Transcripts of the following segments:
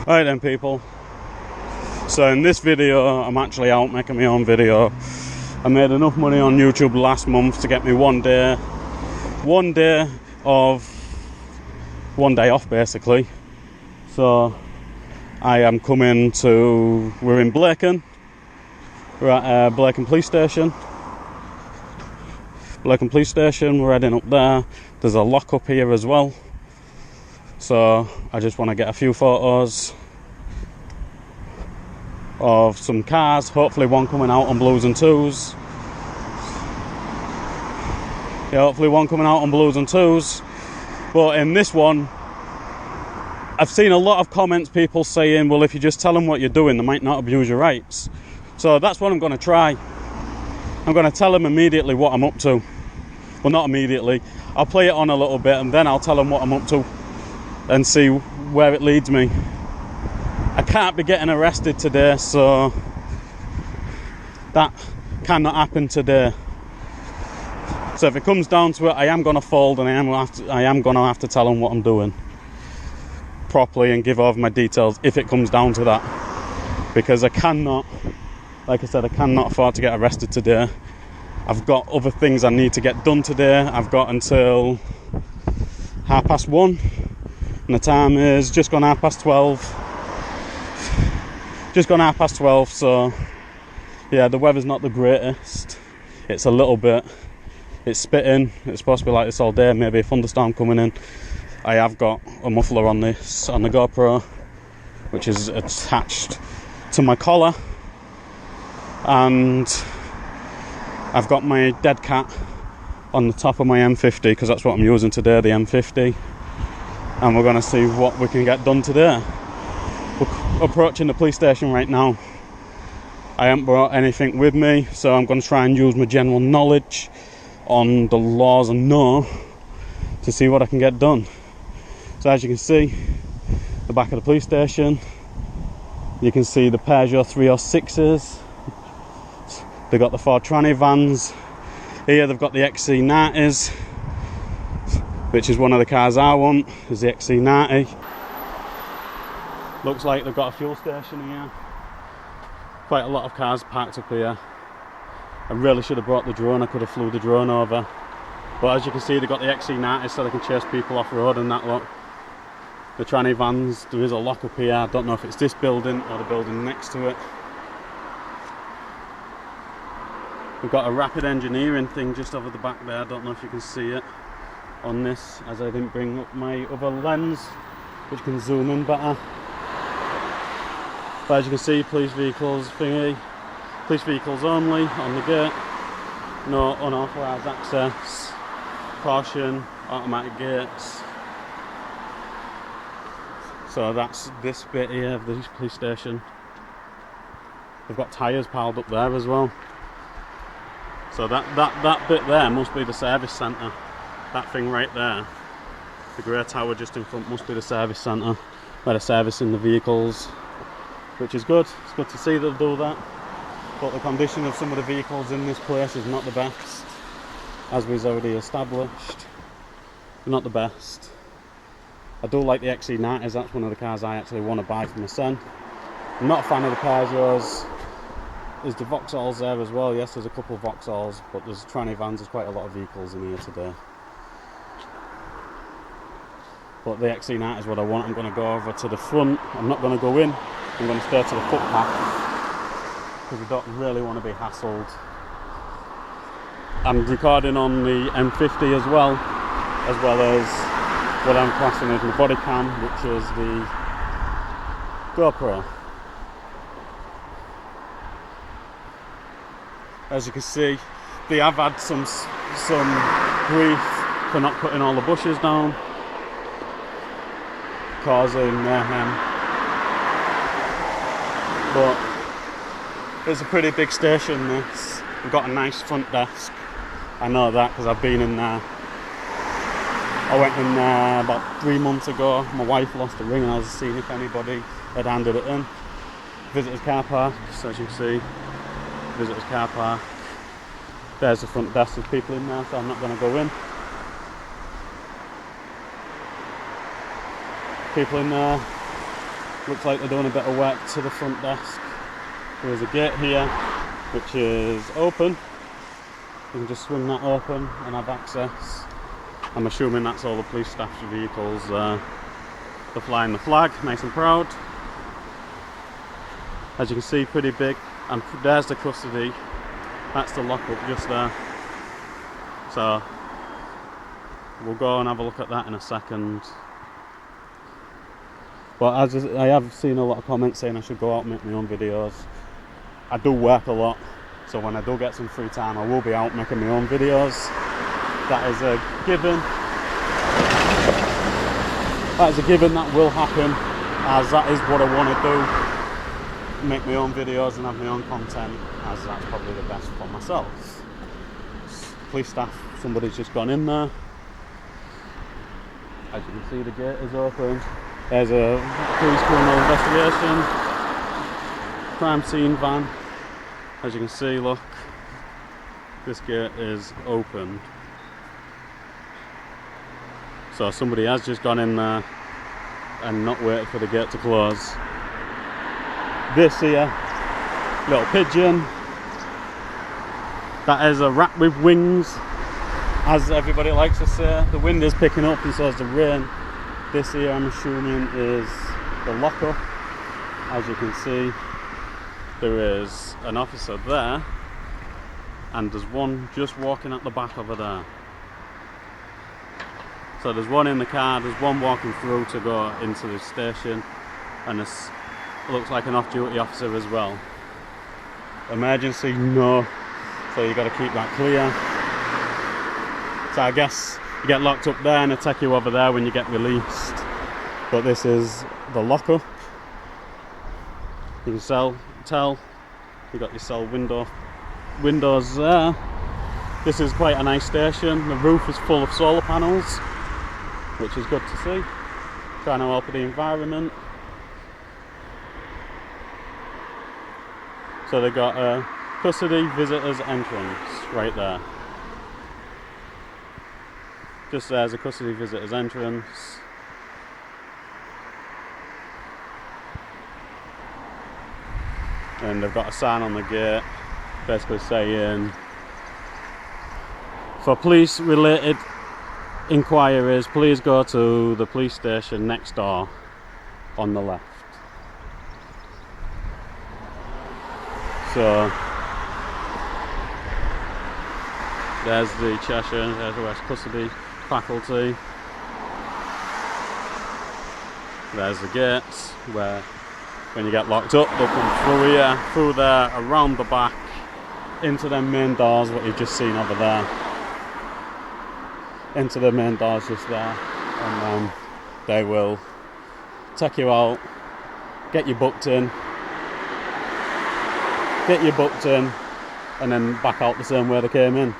Right then, people. So in this video, I'm actually out making my own video. I made enough money on YouTube last month to get me one day off basically. So I am coming to, we're in Blacon. We're at Blacon Police Station. Blacon Police Station, we're heading up there. There's a lock-up here as well. So I just want to get a few photos of some cars, hopefully one coming out on Blues and Twos. Yeah, hopefully one coming out on Blues and Twos. But in this one, I've seen a lot of comments, people saying, well, if you just tell them what you're doing, they might not abuse your rights. So that's what I'm going to try. I'm going to tell them immediately what I'm up to. Well, not immediately. I'll play it on a little bit and then I'll tell them what I'm up to and see where it leads me. I can't be getting arrested today, so that cannot happen today. So if it comes down to it, I am going to fold and I am going to have to tell them what I'm doing properly and give over my details if it comes down to that. Because I cannot, like I said, I cannot afford to get arrested today. I've got other things I need to get done today. I've got until 1:30 and the time is just gone 12:30. Just gone 12:30, so yeah, the weather's not the greatest. It's a little bit, it's spitting. It's supposed to be like this all day, maybe a thunderstorm coming in. I have got a muffler on this, on the GoPro, which is attached to my collar, and I've got my dead cat on the top of my M50 because that's what I'm using today, the M50, and we're going to see what we can get done today. We're approaching the police station right now. I haven't brought anything with me, so I'm going to try and use my general knowledge on the laws and know to see what I can get done. So as you can see, the back of the police station, you can see the Peugeot 306s. They've got the Ford Tranny vans. Here they've got the XC90s, which is one of the cars I want, is the XC90. Looks like they've got a fuel station here. Quite a lot of cars parked up here. I really should have brought the drone, I could have flew the drone over. But as you can see, they've got the XC90 so they can chase people off road and that lot. The tranny vans, there is a lock up here. I don't know if it's this building or the building next to it. We've got a rapid engineering thing just over the back there. I don't know if you can see it on this, as I didn't bring up my other lens, which can zoom in better. But as you can see, police vehicles thingy, police vehicles only on the gate, no unauthorised access, caution, automatic gates. So that's this bit here of the police station. They've got tyres piled up there as well. So that bit there must be the service centre. That thing right there, the grey tower just in front, must be the service centre where they're servicing the vehicles, which is good. It's good to see they'll do that. But the condition of some of the vehicles in this place is not the best, as we've already established. They're not the best. I do like the XC90s, that's one of the cars I actually want to buy for my son. I'm not a fan of the Peugeots. There's the Vauxhalls there as well. Yes, there's a couple of Vauxhalls, but there's tranny vans, there's quite a lot of vehicles in here today. But the XC90 is what I want. I'm going to go over to the front. I'm not going to go in. I'm going to stay to the footpath because we don't really want to be hassled. I'm recording on the M50 as well as what I'm classing as my body cam, which is the GoPro. As you can see, they have had some grief for not putting all the bushes down, causing mayhem. But it's a pretty big station, this. We've got a nice front desk. I know that because I've been in there. I went in there about 3 months ago. My wife lost a ring and I was seeing if anybody had handed it in. Visitors car park, so as you can see, visitors car park. There's the front desk, there's people in there, so I'm not going to go in. People in there. Looks like they're doing a bit of work to the front desk. There's a gate here which is open. You can just swing that open and have access. I'm assuming that's all the police staff's vehicles. They're flying the flag, nice and proud. As you can see, pretty big. And there's the custody. That's the lockup just there. So we'll go and have a look at that in a second. But as I have seen a lot of comments saying I should go out and make my own videos. I do work a lot, so when I do get some free time I will be out making my own videos. That is a given. That is a given, that will happen, as that is what I want to do. Make my own videos and have my own content, as that's probably the best for myself. Police staff, somebody's just gone in there. As you can see, the gate is open. There's a police criminal investigation crime scene van. As you can see, look, this gate is open. So somebody has just gone in there and not waited for the gate to close. This here, little pigeon, that is a rat with wings, as everybody likes to say. The wind is picking up and so is the rain. This here, I'm assuming, is the lockup. As you can see, there is an officer there, and there's one just walking at the back over there. So there's one in the car, there's one walking through to go into the station, and this looks like an off-duty officer as well. Emergency, no. So you got to keep that clear. So I guess you get locked up there and they take you over there when you get released. But this is the lockup. You can tell you got your cell windows there. This is quite a nice station. The roof is full of solar panels, which is good to see. Trying to help with the environment. So they got a custody visitors entrance right there. Just there's a custody visitors entrance. And they've got a sign on the gate basically saying, for police related inquiries, please go to the police station next door on the left. So there's the Cheshire, there's the West Custody faculty. There's the gates where when you get locked up they'll come through here, through there, around the back, into them main doors, what you've just seen over there. Into the main doors just there, and then they will take you out, get you booked in, and then back out the same way they came in.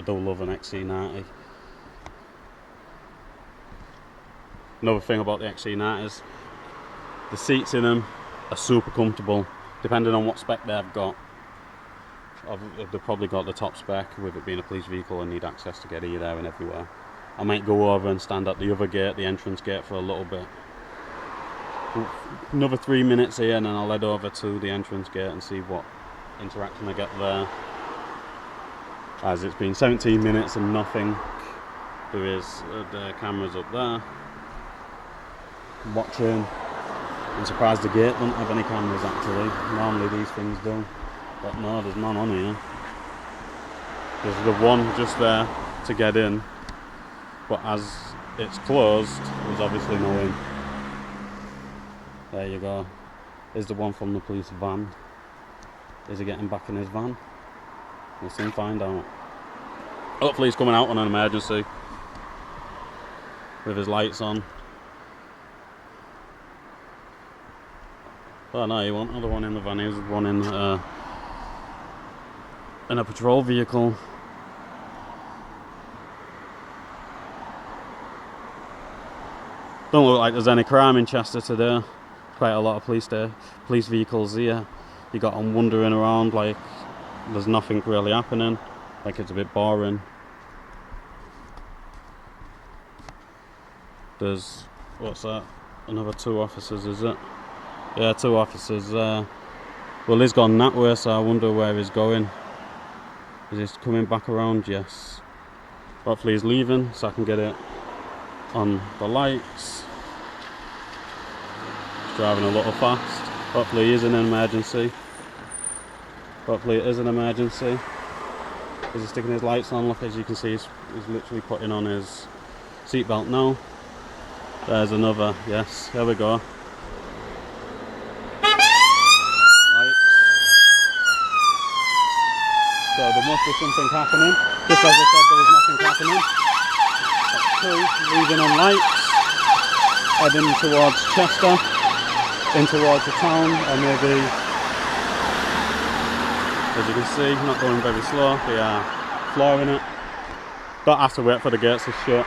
do love an XC90. Another thing about the XC90s, the seats in them are super comfortable, depending on what spec they've got. They've probably got the top spec, with it being a police vehicle and need access to get here, there and everywhere. I might go over and stand at the other gate, the entrance gate, for a little bit. Another 3 minutes here and then I'll head over to the entrance gate and see what interaction I get there. As it's been 17 minutes and nothing. There is the cameras up there. Watching. I'm surprised the gate doesn't have any cameras actually. Normally these things do. But no, there's none on here. There's the one just there to get in. But as it's closed, there's obviously no in. There you go. Here's the one from the police van. Is he getting back in his van? We'll soon find out. Hopefully he's coming out on an emergency with his lights on. Oh no, he wasn't the one in the van, he was the one in a patrol vehicle. Don't look like there's any crime in Chester today. Quite a lot of police vehicles here. You got them wandering around like there's nothing really happening, like it's a bit boring. There's, what's that? Another 2 officers, is it? Yeah, 2 officers there. Well, he's gone that way, so I wonder where he's going. Is he coming back around? Yes. Hopefully he's leaving so I can get it on the lights. He's driving a little fast. Hopefully he is in an emergency. Hopefully it is an emergency. Is he sticking his lights on? Look, as you can see, he's literally putting on his seatbelt now. There's another, yes, there we go. Lights. So there must be something happening. Just as I said, there was nothing happening. That's 2 leaving on lights, heading towards Chester, in towards the town, or maybe, as you can see, not going very slow, they are flooring it. Don't have to wait for the gates to shut.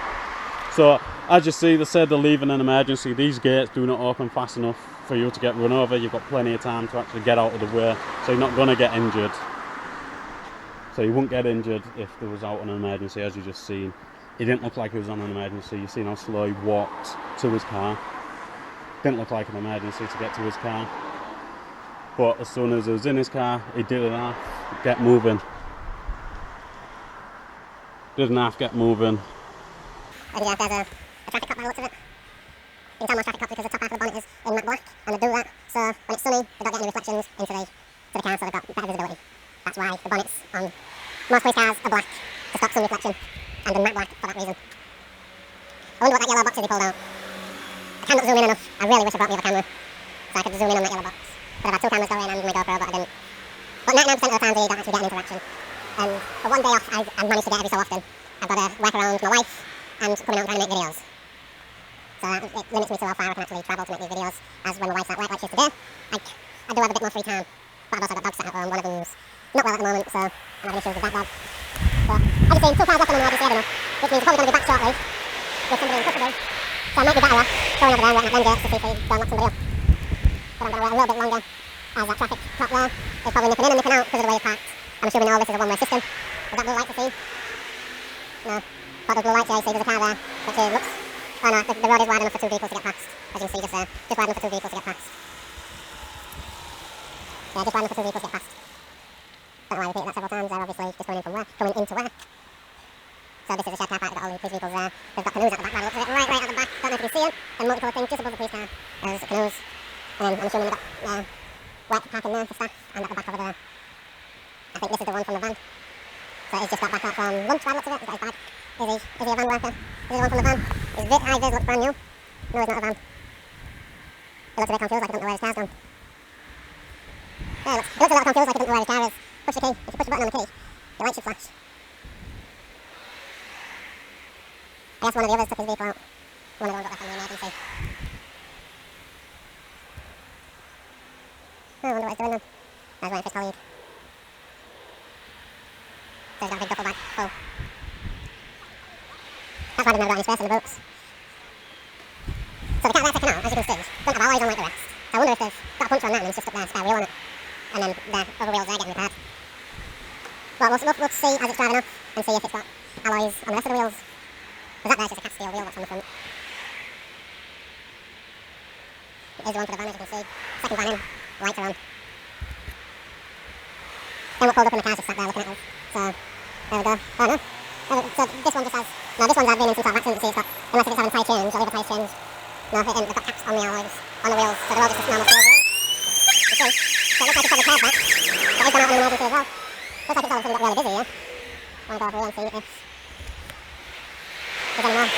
So, as you see, they said they're leaving an emergency. These gates do not open fast enough for you to get run over. You've got plenty of time to actually get out of the way, so you're not going to get injured. So you wouldn't get injured if there was out on an emergency, as you just seen. It didn't look like he was on an emergency. You've seen how slow he walked to his car. Didn't look like an emergency to get to his car. But as soon as he was in his car, he didn't have to get moving. Didn't have to get moving. There's a traffic cop by the looks of it. You can tell most traffic cops because the top half of the bonnet is in matte black, and they do that so when it's sunny they don't get any reflections into the car, so they've got better visibility. That's why the bonnets on most police cars are black, to stop sun reflection, and they're matte black for that reason. I wonder what that yellow box is he pulled out. I cannot zoom in enough. I really wish I brought the other camera so I could zoom in on that yellow box. But I've had 2 cameras go in and my GoPro, but I didn't. But 99% of the time they don't actually get an interaction. And for one day off I've managed to get every so often. I've got to work around my wife and coming out and trying to make videos. So it limits me to how far I can actually travel to make these videos, as when my wife's at work like she is today, I do have a bit more free time. But I've also got dogs sat at home, one of them's not well at the moment, so I'm having issues with that dog. So, as you've seen, 2 cars left on the emergency, I don't know, which means we're probably going to be back shortly with somebody in custody. So I might be better off going over there and waiting at them gates to see if they go and lock somebody up. But I'm going to wait a little bit longer, as that traffic cop there is probably nipping in and nipping out because of the way it's parked. I'm assuming all this is a one-way system. Is that blue light to see? No. But the blue light, yeah, you see there's a car there, which looks... Oh no, the road is wide enough for 2 vehicles to get past. As you can see just there. Just wide enough for 2 vehicles to get past. Yeah, just wide enough for 2 vehicles to get past. Don't know why I repeated that several times. They're obviously just going in from where? Coming into where? So this is a shared car park, they've got all the police vehicles there. They've got canoes at the back, by the looks of it, right at the back. Don't know if you can see them. And multiple things just above the police car. There's canoes. And then I'm assuming they've got wet parking there for staff, and at the back over there. I think this is the one from the van. So he's just got back out from lunch by the looks of it. He's got his bag. Is he a van worker? Is he the one from the van? His high vis looks brand new. No, he's not a van. He looks a bit confused, like he doesn't know where his car's gone. Yeah, he looks a little confused, like he doesn't know where his car is. Push the key. If you push the button on the key, the light should flash. I guess one of the others took his vehicle out. One of the ones got left on the emergency. Oh, I wonder what he's doing then. I was waiting for his colleague. So he's got a big duffel bag full. glad I've never got any space in the boots. So the cat they're taken out, as you can see, don't have alloys on like the rest. So I wonder if they've got a puncture on that and it's just stuck their spare wheel on it. And then the other wheels there getting repaired. But we'll see as it's driving off and see if it's got alloys on the rest of the wheels. Because that there's just a cast steel wheel that's on the front. Here's the one for the van, as you can see. Second van in, lights are on. Then what pulled up in the car's just sat there looking at us. So, there we go. Oh no. So this one just has, no, this one's been in some sort of accident, see, it's got, unless it's having tyre change, or leave a tyre change. No, they've got caps on the alloys, on the wheels, so they're all just normal steel wheels. You see? So it looks like it's probably curved back. But it's gone out on an emergency as well. Looks like it's all of a sudden got really busy here. I want to go over here and see if there's any more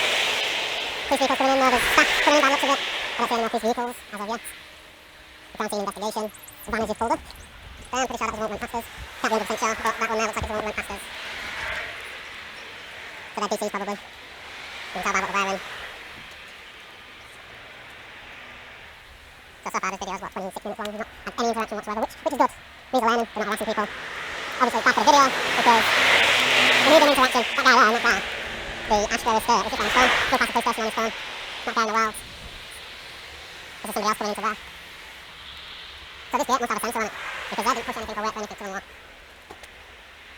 police vehicles coming in. No, there's staff coming in by the looks of it. I don't see any more police vehicles as of yet. We can't see investigation. The van is just pulled up. I'm pretty sure that was the one that went past us. Can't be 100% sure, but that one there looks like it's the one that went past us. So they're DCs probably. You can tell by what they're wearing. So far this video is what, 26 minutes long. We've not had any interaction whatsoever, which is good. Means we're learning, we're not harassing people. Obviously it's bad for the video because we need an interaction. That guy there, not there. The Astro is still, is just on his phone. Still past the police station on his phone. Not there in the world. There's somebody else coming into there. So this gate must have a sensor on it, because they didn't push anything or wait for anything to unlock.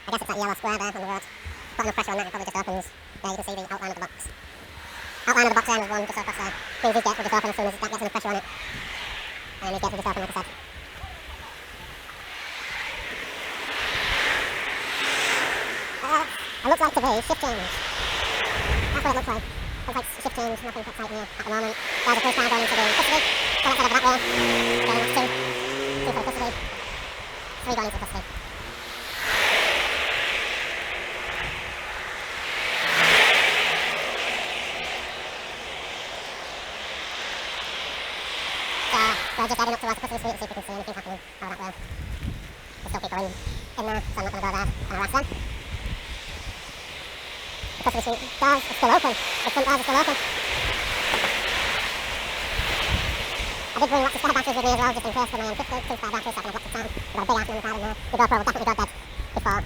I guess it's that yellow square there on the road. Put enough pressure on that, it probably just opens. There you can see the outline of the box. Outline of the box there, and there's one just across there. Means these gates will just open as soon as that gets enough pressure on it. And then these gates will just open, like I said. It looks like to be shift change. That's what it looks like. Looks like shift change, nothing exciting here at the moment. There's a police car going into the custody. So let's head over that way. Then that's two. Two for the custody. Three going into the custody. So we're just heading up towards the custody suite to see if we can see anything happening over that way. There's still people in there, so I'm not going to go there and harass them. The custody suite doors are still open. The front doors are still open. I did bring lots of spare batteries with me as well, just in case for my M50. 2 spare batteries, so I can have lots of time. We've got a big ass memory card in there. The GoPro will definitely go dead before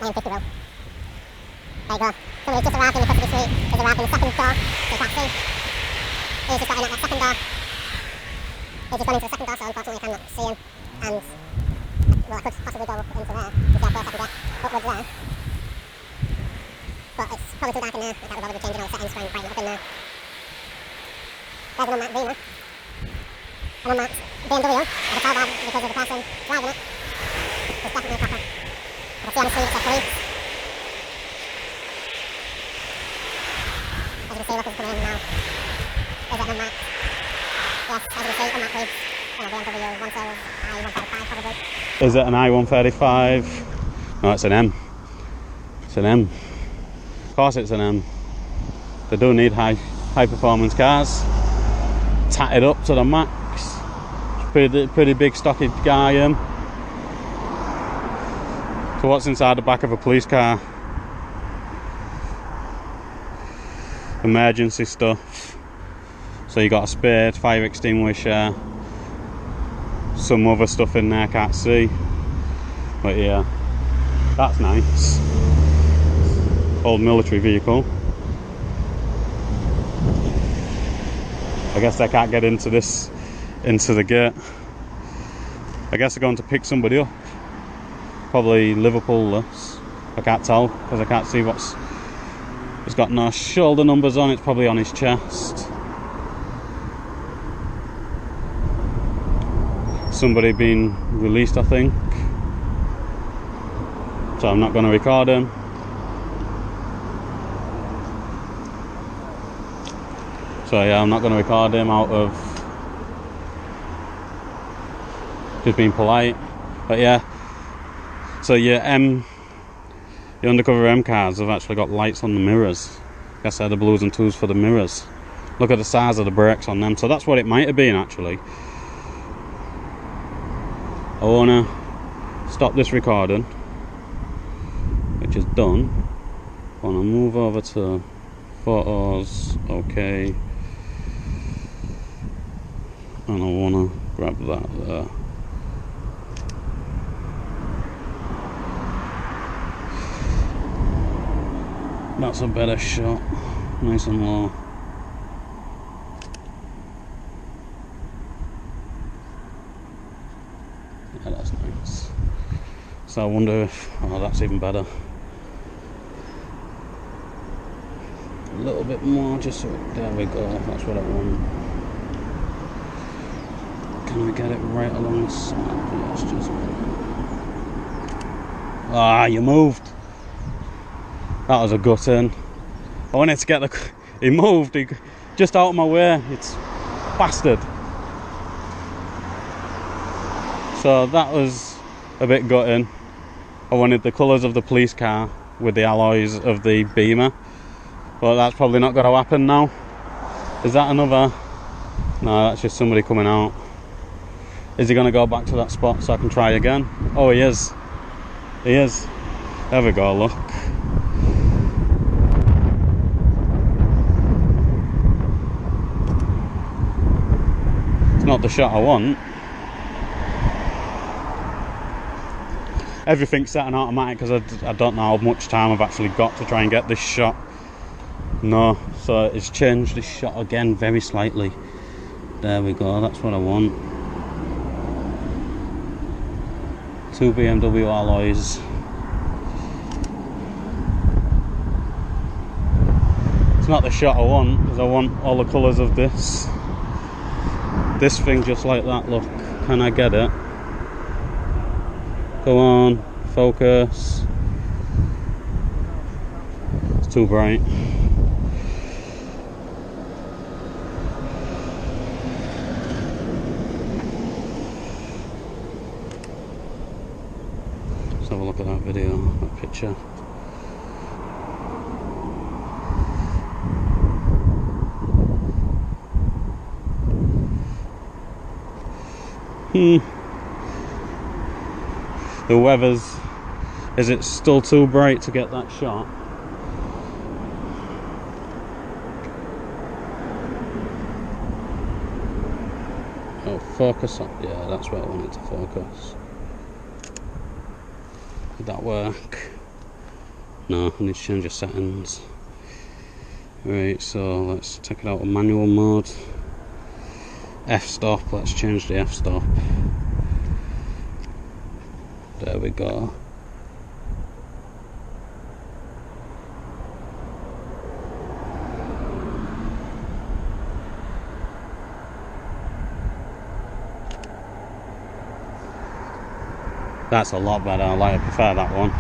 my M50 will. There you go. Somebody's just arrived in the custody suite. He's arrived in the second door, so you can't see. He's just got in at that second door. He's just gone into the second door, so unfortunately I cannot see him. And, well, I could possibly go up into there to see how close I can get upwards there. But it's probably too dark in there. I can't be bothered with changing all the settings, trying to brighten it up in there. There's an unmarked Beamer. An unmarked BMW. I can tell that because of the person driving it. It's definitely proper. I can see on the screen it says police. As you can see, look who's coming in now. Is it unmarked? Yes, as you can see, unmarked police. BMW 1 Series I-135 probably. Is it an I-135? No, it's an M. It's an M. Of course it's an M. They do need high performance cars. Tatted up to the max. Pretty big stocky guy. So what's inside the back of a police car? Emergency stuff. So you got a spade, fire extinguisher, some other stuff in there I can't see. But yeah, that's nice. Old military vehicle. I guess they can't get into the gate. I guess they're going to pick somebody up. Probably Liverpool-less. I can't tell because I can't see what's. It's got no shoulder numbers on. It's probably on his chest. Somebody being released, I think. So I'm not going to record him. So yeah, I'm not going to record him out of just being polite. But yeah, so yeah, the undercover M cars have actually got lights on the mirrors. I guess they're the blues and twos for the mirrors. Look at the size of the brakes on them. So that's what it might have been actually. I want to stop this recording, which is done. I want to move over to photos, okay. And I want to grab that there. That's a better shot. nice and low. Yeah, that's nice. So I wonder if, oh, that's even better. A little bit more, just so, there we go, that's what I want. Can I get it right along the side? Yes, just. Ah, you moved. That was a gut in. I wanted to get the. He moved. He just out of my way. It's bastard. So that was a bit gutting. I wanted the colours of the police car with the alloys of the Beamer, but that's probably not going to happen now. Is that another? No, that's just somebody coming out. Is he going to go back to that spot so I can try again? Oh, he is. He is. There we go, look. It's not the shot I want. Everything's set on automatic because I don't know how much time I've actually got to try and get this shot. No, so it's changed the shot again very slightly. There we go, that's what I want. 2 BMW alloys. It's not the shot I want because I want all the colours of this thing just like that. Look, can I get it? Go on, focus. It's too bright. Let's have a look at that video, that picture. The weather's, is it still too bright to get that shot? Oh, focus on, yeah, that's where I want it to focus. Did that work? No, I need to change the settings. Right, so let's take it out of manual mode. F-stop, let's change the F-stop. There we go. That's a lot better. I prefer that one.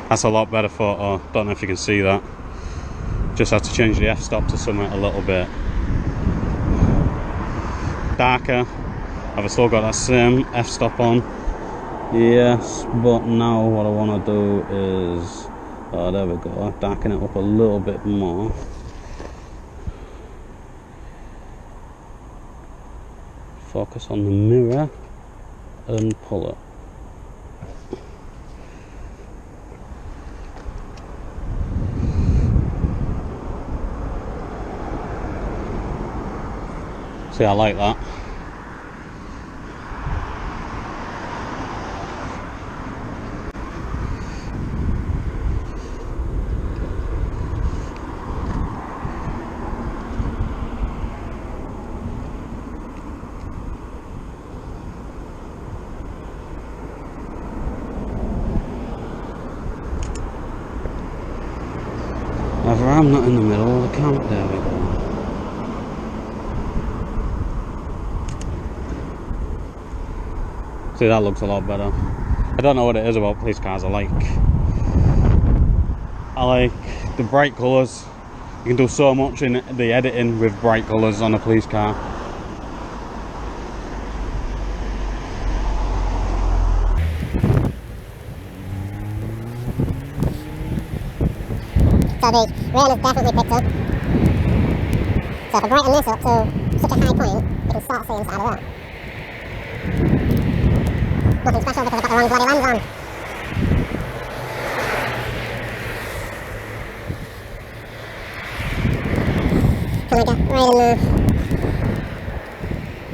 That's a lot better photo. Don't know if you can see that. Just had to change the f-stop to something a little bit darker. I've still got that same f-stop on. Yes, but now what I want to do is, oh, there we go, darken it up a little bit more. Focus on the mirror and pull it. See, I like that. However, I'm not in the middle of the camp. There we go. See, that looks a lot better. I don't know what it is about police cars I like the bright colours. You can do so much in the editing with bright colours on a police car. So the rain has definitely picked up. So if I brighten this up to such a high point, you can start seeing inside of that. Nothing special because I've got the wrong bloody lens on. Can I get right in there?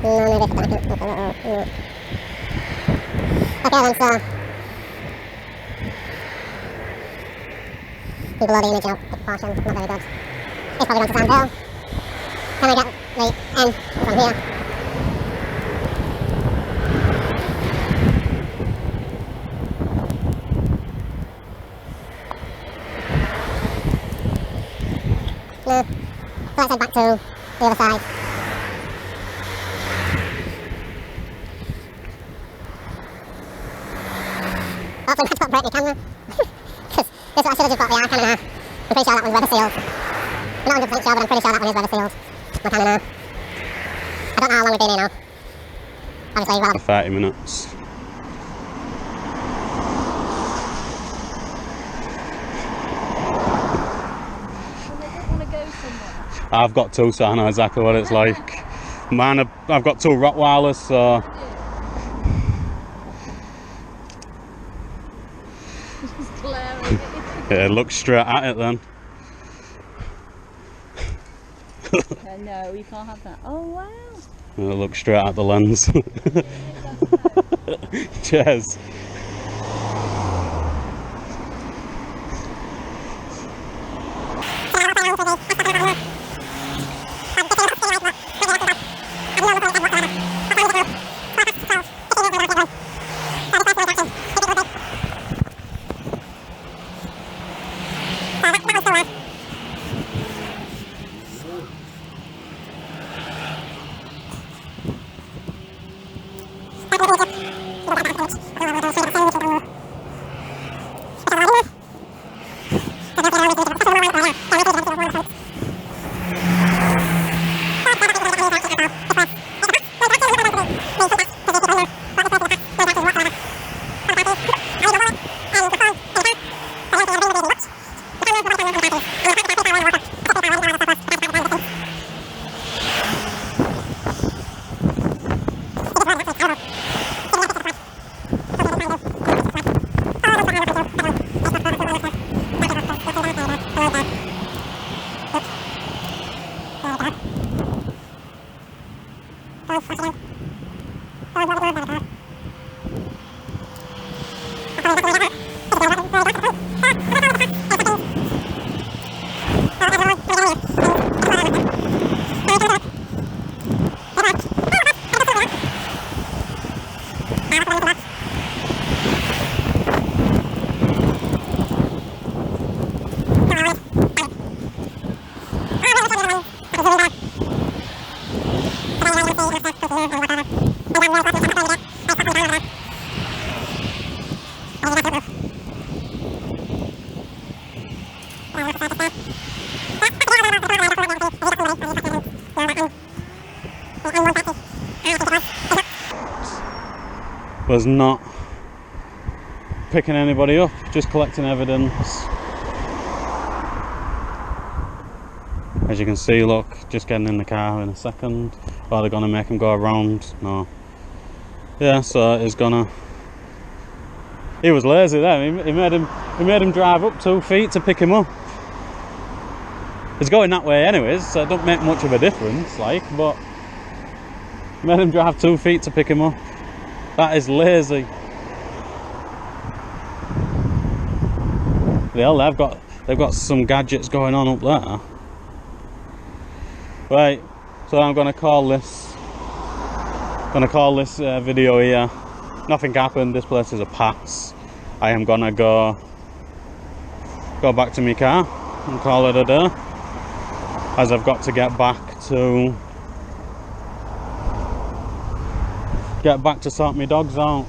No, maybe if I darken it up a little. No. Okay then, so and below the image, you know, the proportion, not very good. It's probably gone to Sandhill. Can I get the N from here? No. So let's head back to the other side. Hopefully that's not break my camera. Because this I should have just got the R-Canon R. I'm pretty sure that one's weather sealed. I'm not 100% sure, but I'm pretty sure that one is weather sealed. My Canon R. I don't know how long we've been here now. Obviously, well, 30 minutes. I've got two, so I know exactly what it's like. Man, I've got two Rottweilers, so... Yeah, look straight at it then. No, you can't have that. Oh wow! Yeah, look straight at the lens. Cheers. Was not picking anybody up, just collecting evidence. As you can see, look, just getting in the car in a second. Are they gonna make him go around? No. Yeah, so he's gonna. He was lazy then. He made him drive up 2 feet to pick him up. It's going that way anyways, so it don't make much of a difference, like, but made him drive 2 feet to pick him up. That is lazy. Yeah, they've got some gadgets going on up there. Right, so I'm gonna call this video here. Nothing happened. This place is a pass. I am gonna go back to my car and call it a day, as I've got to get back to sort my dogs out.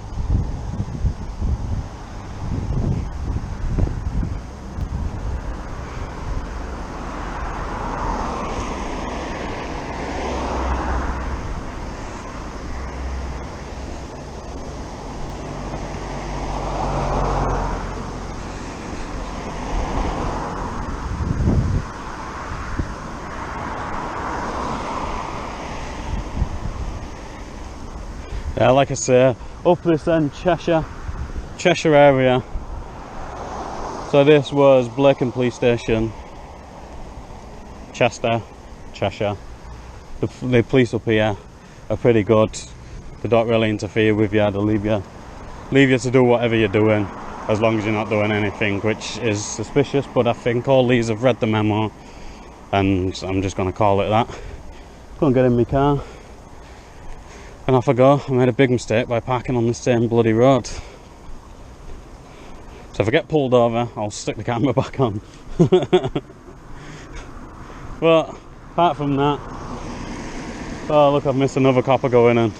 Yeah, like I say, up this end Cheshire area. So this was Blackham Police Station, Chester, Cheshire. The police up here are pretty good. They don't really interfere with you. They leave you to do whatever you're doing. as long as you're not doing anything which is suspicious. But I think all these have read the memo, and I'm just going to call it that. Go and get in my car, and off I go. I made a big mistake by parking on the same bloody road. So if I get pulled over, I'll stick the camera back on. But apart from that, oh look, I've missed another copper going in.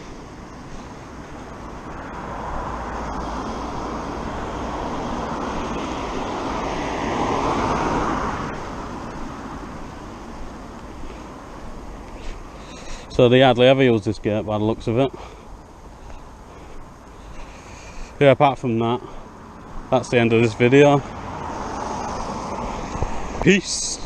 So they hardly ever use this gate by the looks of it. Yeah, apart from that, that's the end of this video. Peace.